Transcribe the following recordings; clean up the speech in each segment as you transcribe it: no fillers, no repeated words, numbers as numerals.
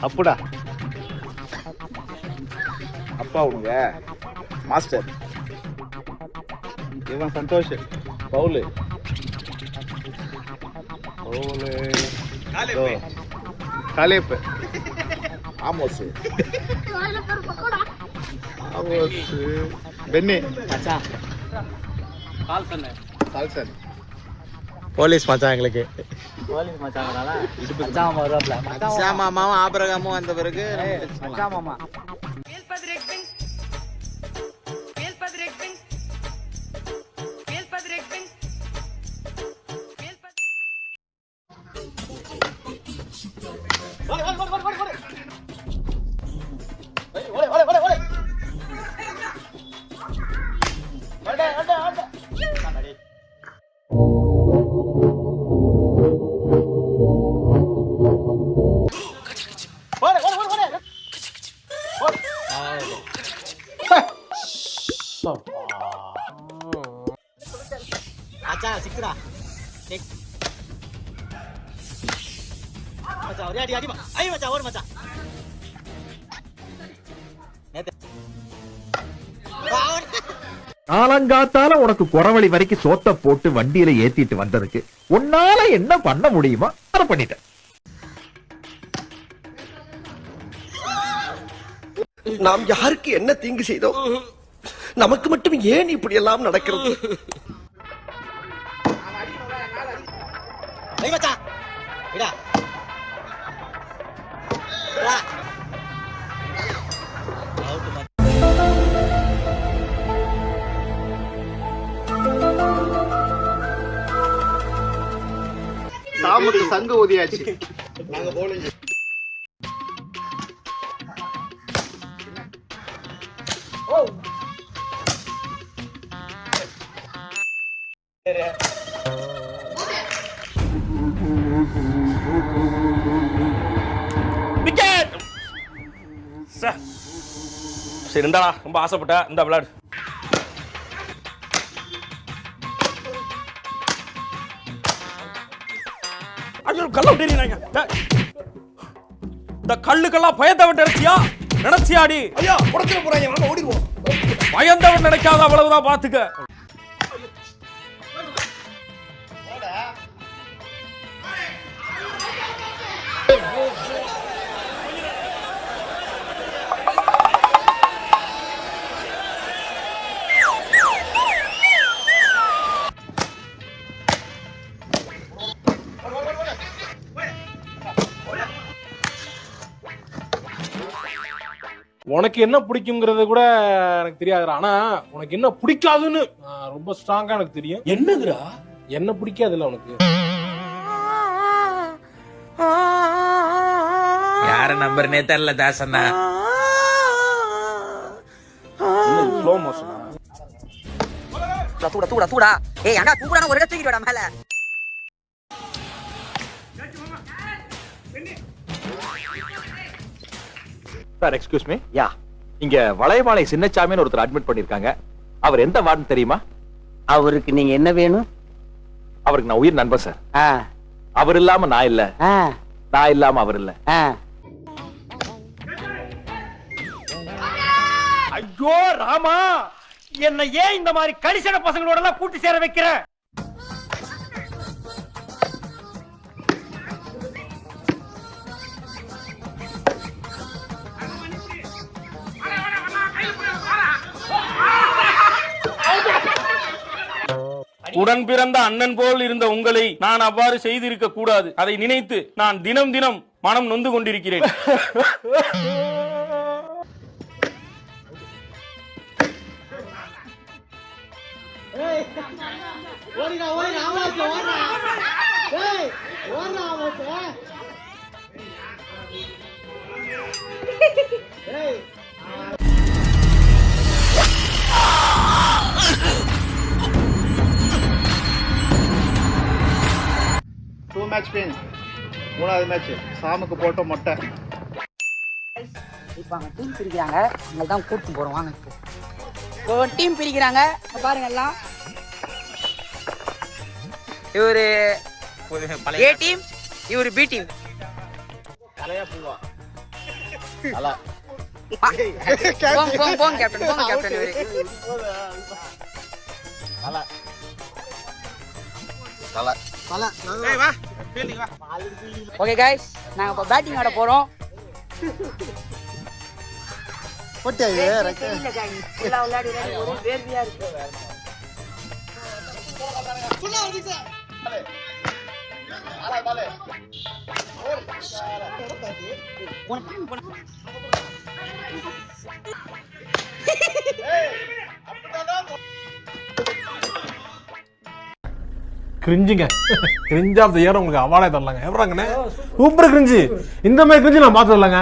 அப்புடா அப்பா உங்க மாஸ்டர் இவன் Santhosh Paul Caleb Amos Benny Carlson police மச்சான் எங்களுக்கு. போலீஸ் மச்சாங்கனால மச்சான் வருவாப்ல. மச்சான் மாமாவும் ஆபிரகாமும் வந்த பிறகு மச்சான் மாமா. மச்சான் சிக்குடா மச்சான் ஒரே அடி அடி ஐ மச்சான் ஓடு மச்சான் காலங்காத்தால உனக்கு குறவழி வரைக்கும் சோத்த போட்டு வண்டியில ஏத்திட்டு வந்ததுக்கு உன்னால என்ன பண்ண முடியுமா அதை பண்ணிட்டேன். நாம் யாருக்கு என்ன தீங்கு செய்தோம்? நமக்கு மட்டும் ஏன் இப்படி எல்லாம் நடக்கிறது? சாமுக்கு சங்கு ஊதியாச்சு. நாங்க போலிங்க. சரி இந்தாடா, ரொம்ப ஆசைப்பட்ட இந்த விளையாடு. கல்ல விட்டுறீங்க. இந்த கல்லுக்கெல்லாம் பயத்தை விட்டு நினைச்சியா நினைச்சியாடி? ஐயா புடச்சிட போறாங்க, வாங்க ஓடிடுவோம். பயந்தவன் நினைக்காத அவ்வளவுதான் பாத்துக்க. உனக்கு என்ன பிடிக்குங்கிறது கூட எனக்கு தெரியாது. ஆனா உனக்கு என்ன பிடிக்காதுன்னு ரொம்ப ஸ்ட்ராங்கா எனக்கு தெரியும். என்னதுடா? என்ன பிடிக்காதுல்ல உனக்கு? யார நம்பர்னே தெரியல தாசண்ணா. ஸ்லோ மோஷனா? தூடா தூடா தூடா. ஏய் அண்ணா தூக்குறானே ஒரு இடத்துக்கு தூக்கிடா மேல. Sir excuse me. யா, இங்க வளையமாலை சின்னச்சாமின்னு ஒருத்தர் அட்மிட் பண்ணிருக்காங்க. அவர் எந்த வார்டுன்னு தெரியுமா? அவருக்கு நீங்க என்ன வேணும்? அவருக்கு நான் உயிர் நண்பன் சார். அவர் இல்லாம நான் இல்ல, நான் இல்லாம அவர் இல்ல. ஐயோ ராமா, என்ன ஏன் இந்த மாதிரி கரிசன பசங்களோட எல்லாம் கூட்டி சேர வைக்கிற? உடன் பிறந்த அண்ணன் போல் இருந்த உங்களை நான் அவ்வாறு செய்திருக்க கூடாது. அதை நினைத்து நான் தினம் தினம் மனம் நொந்து கொண்டிருக்கிறேன். Match win. மூணாவது மேட்ச் சாமுக்கு போட்ட மொட்டை. இப்போ அவங்க டீம் பிரிக்கிறாங்க, அங்கே தான் கூட்டு போகிறோம். வாங்க இப்போ டீம் பிரிக்கிறாங்க பாருங்க எல்லாம். இவரு ஏ டீம், இவரு பி டீம். தலையா பூவா போங்க கேப்டன் போங்க கேப்டன் இவரு ஓகே கைஸ் நாங்க இப்ப பேட்டிங் ஆட போறோம் தெரியல guys. ஃபுல்லா விளையாடி ஒரு வேர்வியா இருக்கு கிரிஞ்சுங்க கிரிஞ்ச் ஆஃப் தி இயர் உங்களுக்கு அவார்டே தரலாங்க எவ்வளோங்கண்ணே சூப்பர் கிரிஞ்சு இந்த மாதிரி கிரிஞ்சு நான் பார்த்து வரலாங்க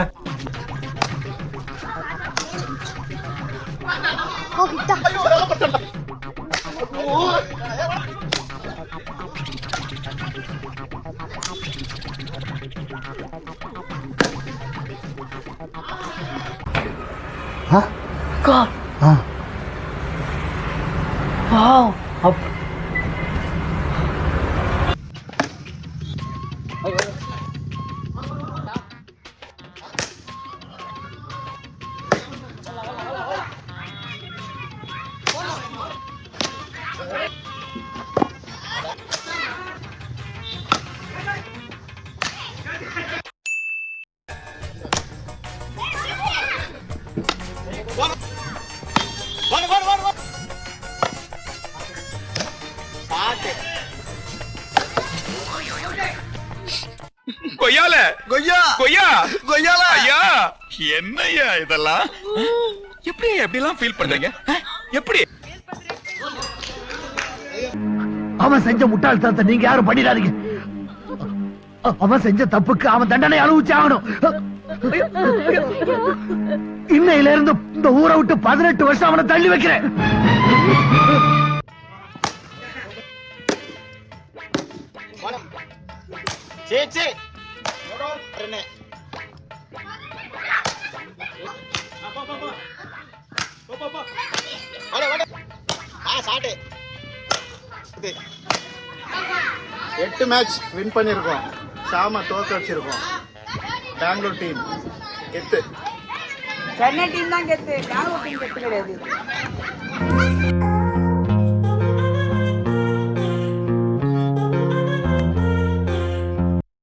கொய்யால கொய்யா கொய்யா கொய்யால ஐயா என்னய்யா இதெல்லாம் எப்படி எப்படிலாம் ஃபீல் பண்றீங்க எப்படி அவன் செஞ்ச முட்டாள்தனத்தை நீங்க யாரும் பண்ணிடாதீங்க அவன் செஞ்ச தப்புக்கு அவன் தண்டனை அனுபவிச்சு ஆகணும் இன்னையில இருந்து இந்த ஊரை விட்டு 18 வருஷம் அவனை தள்ளி வைக்கிறேன் எட்டு மேட்ச் வின் பண்ணிருக்கோம் சாம தோக்க வச்சிருக்கோம் பெங்களூர் டீம் கெத்து சென்னை டீம் தான் கெத்து பெங்களூர் டீம் கெத்து கிடையாது